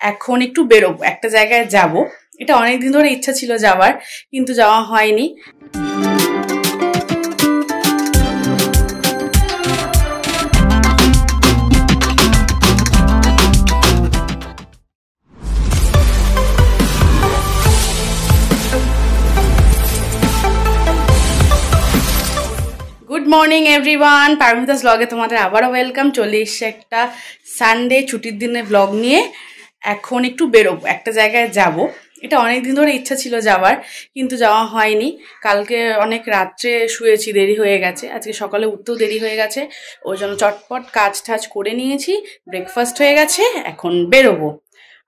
এখন একটু বেরোবো, একটা জায়গায় যাব। এটা অনেকদিন ধরে ইচ্ছা ছিল যাওয়ার, কিন্তু যাওয়া হয়নি। গুড মর্নিং এভরিওয়ান, পারমিতাস ব্লগে তোমাদের আবারও ওয়েলকাম। চলে এসছে একটা সানডে ছুটির দিনের ব্লগ নিয়ে। এখন একটু বেরোবো, একটা জায়গায় যাব। এটা অনেকদিন ধরে ইচ্ছা ছিল যাওয়ার, কিন্তু যাওয়া হয়নি। কালকে অনেক রাত্রে শুয়েছি, দেরি হয়ে গেছে। আজকে সকালে উঠতেও দেরি হয়ে গেছে, ওই জন্য চটপট কাজ টাজ করে নিয়েছি, ব্রেকফাস্ট হয়ে গেছে। এখন বেরোবো,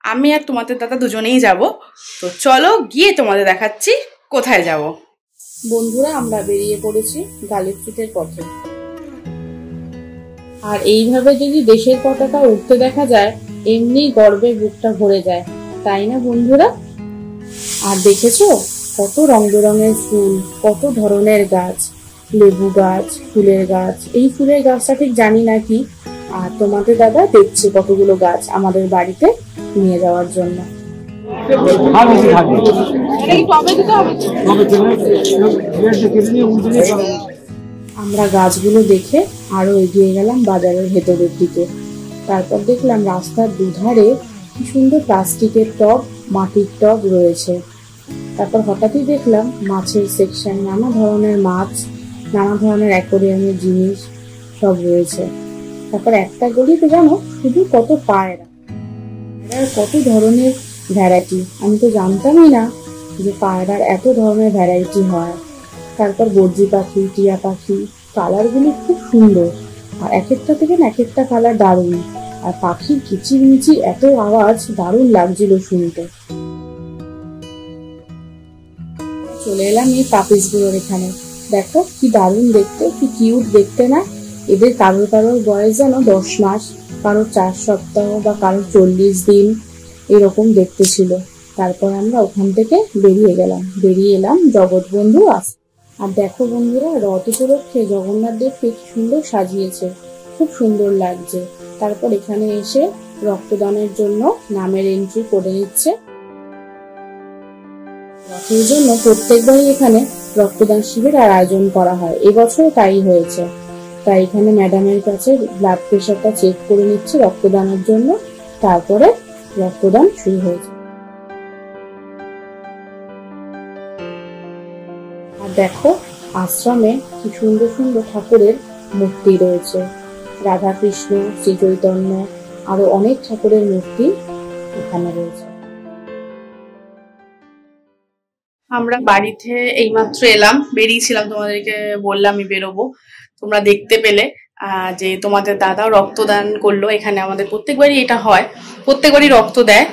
আমি আর তোমাদের দাদা দুজনেই যাব। তো চলো গিয়ে তোমাদের দেখাচ্ছি কোথায় যাব। বন্ধুরা, আমরা বেরিয়ে পড়েছি গালিস্ট্রিটের পথে। আর এইভাবে যদি দেশের পতাকা উঠতে দেখা যায়, এমনি গর্বে বুকটা ভরে যায়, তাই না বন্ধুরা? আর দেখেছো কত রং বেরঙের ফুল, কত ধরনের গাছ, লেবু গাছ, ফুলের গাছ। এই ফুলের গাছটা ঠিক জানি না কি, আর তোমাদের দাদা দেখছে কতগুলো গাছ আমাদের বাড়িতে নিয়ে যাওয়ার জন্য। আমরা গাছগুলো দেখে আরো এগিয়ে গেলাম বাজারের ভেতরের দিকে। তারপর দেখলাম রাস্তার দুধারে কি সুন্দর প্লাস্টিকের টব, মাটির টব রয়েছে। তারপর হঠাৎই দেখলাম মাছের সেকশন, নানা ধরনের মাছ, নানা ধরনের অ্যাকোরিয়ামের জিনিস সব রয়েছে। তারপর একটা গলিতে জানো শুধু কত পায়রা, কত ধরনের ভ্যারাইটি। আমি তো জানতামই না যে পায়রার এত ধরনের ভ্যারাইটি হয়। তারপর বর্জি পাখি, টিয়া পাখি, কালারগুলি খুব সুন্দর, আর এক একটা থেকে এক একটা কালার দারুণ। আর পাখির কিচিরমিচির এত আওয়াজ, দারুণ লাগছিল শুনতে। চলে এলাম এই পাপিসগুলোর এখানে। দেখো কি দারুণ দেখতে, কি কিউট দেখতে না? এদের কারোর কারোর বয়স যেন 10 মাস, কারোর 4 সপ্তাহ বা কারোর 40 দিন, এরকম দেখতে ছিল। তারপর আমরা ওখান থেকে বেরিয়ে এলাম জগৎবন্ধু আশ্রম। আর দেখো বন্ধুরা, রথ উপলক্ষে জগন্নাথ দেবকে কি সুন্দর সাজিয়েছে, খুব সুন্দর লাগছে। তারপর এখানে এসে রক্তদানের জন্য নামের এন্ট্রি করে নিচ্ছে। রথের জন্য প্রত্যেকবারই এখানে রক্তদান শিবিরের আয়োজন করা হয়, এবছর তাই হয়েছে। তাই এখানে ম্যাডামের কাছে ব্লাড প্রেশারটা চেক করে নিচ্ছে রক্তদানের জন্য। তারপরে রক্তদান শুরু হয়েছে। আর দেখো আশ্রমে কি সুন্দর সুন্দর ঠাকুরের মূর্তি রয়েছে, রাধা কৃষ্ণ, শ্রী চৈতন্য, আরো অনেক ঠাকুরের মূর্তি এখানে রয়েছে। আমরা বাড়িতে এইমাত্র এলাম, বেরিয়েছিলাম, তোমাদেরকে বললাম আমি বেরোবো। তোমরা দেখতে পেলে যে তোমাদের দাদাও রক্তদান করলো। এখানে আমাদের প্রত্যেকবারই এটা হয়, প্রত্যেকবারই রক্ত দেয়।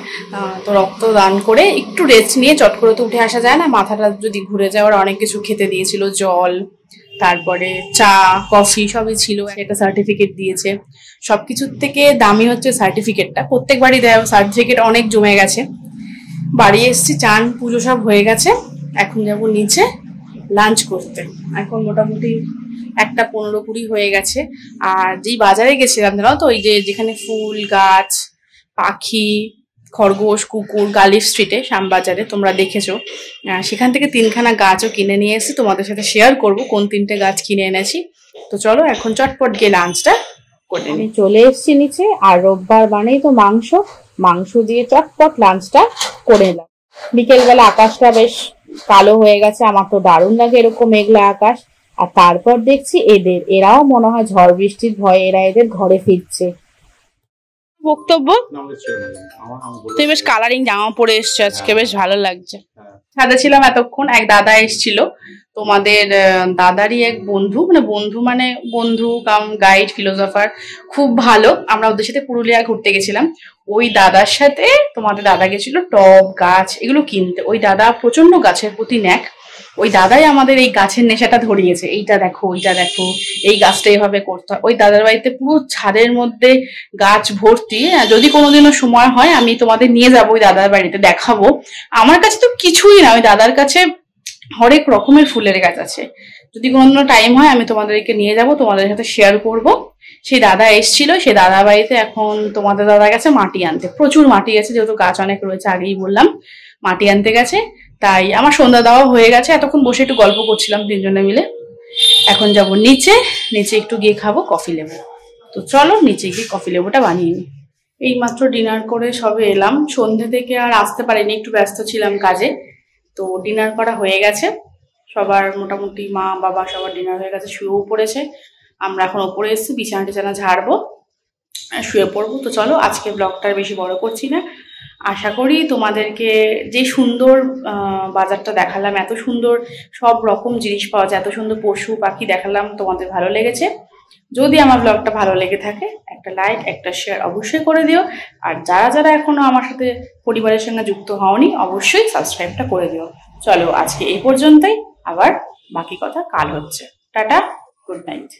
তো রক্তদান করে একটু রেস্ট নিয়ে চট করে তো উঠে আসা যায় না, মাথাটা যদি ঘুরে যাওয়ার অনেক কিছু খেতে দিয়েছিল, জল, তারপরে চা, কফি সবই ছিল। একটা সার্টিফিকেট দিয়েছে। সবকিছুর থেকে দামি হচ্ছে সার্টিফিকেটটা, প্রত্যেকবারই দেয়। সার্টিফিকেট অনেক জমে গেছে। বাড়ি এসছি, চান পুজো সব হয়ে গেছে। এখন যাবো নিচে লাঞ্চ করতে। এখন মোটামুটি 1:15-20 হয়ে গেছে। আর যেই বাজারে গেছিলাম জানো তো, ওই যে যেখানে ফুল গাছ, পাখি, খরগোশ, কুকুর, গালিফ স্ট্রিটে শ্যামবাজারে তোমরা দেখেছো, সেখান থেকে 3খানা গাছও কিনে নিয়ে এসেছি। তোমাদের সাথে শেয়ার করবো কোন 3টে গাছ কিনে এনেছি। তো চলো এখন চটপট গিয়ে লাঞ্চটা করে নিই। চলে এসছি নিচে, আর রোববার বানেই তো মাংস দিয়ে চটপট লাঞ্চটা করে এলাম। বিকেলবেলা আকাশটা বেশ কালো হয়ে গেছে, আমার তো দারুণ লাগে এরকম মেঘলা আকাশ। আর তারপর দেখছি এরাও মনে হয় ঝড় বৃষ্টির ভয়ে এদের ঘরে ফিরছে। বক্তব্য, তুই বেশ কালারিং জামা পরে এসছো আজকে, বেশ ভালো লাগছে। ছাদে ছিলাম এতক্ষণ, এক দাদা এসেছিল, তোমাদের দাদারই এক বন্ধু, মানে বন্ধু কাম গাইড, ফিলোসফার, খুব ভালো। আমরা ওদের সাথে পুরুলিয়া ঘুরতে গেছিলাম। ওই দাদার সাথে তোমাদের দাদা গেছিল টব গাছ এগুলো কিনতে। ওই দাদা প্রচন্ড গাছের প্রতি ন্যাক। ওই দাদাই আমাদের এই গাছের নেশাটা ধরিয়েছে। এইটা দেখো, ওইটা দেখো, এই গাছটা এভাবে করতে হয়। ওই দাদার বাড়িতে পুরো ছাদের মধ্যে গাছ ভর্তি। যদি কোনোদিনও সময় হয় আমি তোমাদের নিয়ে যাবো ওই দাদার বাড়িতে, দেখাবো। আমার কাছে তো কিছুই না, ওই দাদার কাছে হরেক রকমের ফুলের গাছ আছে। যদি কোনোদিনও টাইম হয় আমি তোমাদেরকে নিয়ে যাব, তোমাদের সাথে শেয়ার করব। সেই দাদা এসেছিল, সেই দাদা বাড়িতে এখন তোমাদের দাদা গেছে মাটি আনতে, প্রচুর মাটি গেছে, যেহেতু গাছ অনেক রয়েছে আগেই বললাম, মাটি আনতে গেছে। তাই আমার সন্ধ্যা দেওয়া হয়ে গেছে, এতক্ষণ বসে একটু গল্প করছিলাম তিনজনে মিলে। এখন যাব নিচে, নিচে একটু গিয়ে খাবো কফি লেবু। তো চলো নিচে গিয়ে কফি লেবুটা বানিয়ে নিই। এইমাত্র ডিনার করে সবে এলাম, সন্ধ্যে থেকে আর আসতে পারিনি, একটু ব্যস্ত ছিলাম কাজে। তো ডিনার করা হয়ে গেছে সবার, মোটামুটি মা বাবা সবার ডিনার হয়ে গেছে, শুয়েও পড়েছে। আমরা এখন ওপরে এসেছি, বিছানা টিছানা ঝাড়বো, শুয়ে পড়বো। তো চলো আজকে ব্লগটা বেশি বড় করছি না। আশা করি তোমাদেরকে যে সুন্দর বাজারটা দেখালাম, এত সুন্দর সব রকম জিনিস পাওয়া যায়, এত সুন্দর পশু পাখি দেখালাম, তোমাদের ভালো লেগেছে। যদি আমার ব্লগটা ভালো লেগে থাকে একটা লাইক একটা শেয়ার অবশ্যই করে দিও। আর যারা যারা এখনো আমার সাথে পরিবারের সঙ্গে যুক্ত হওনি অবশ্যই সাবস্ক্রাইবটা করে দিও। চলো আজকে এই পর্যন্তই, আবার বাকি কথা কাল হচ্ছে। Tata, good night.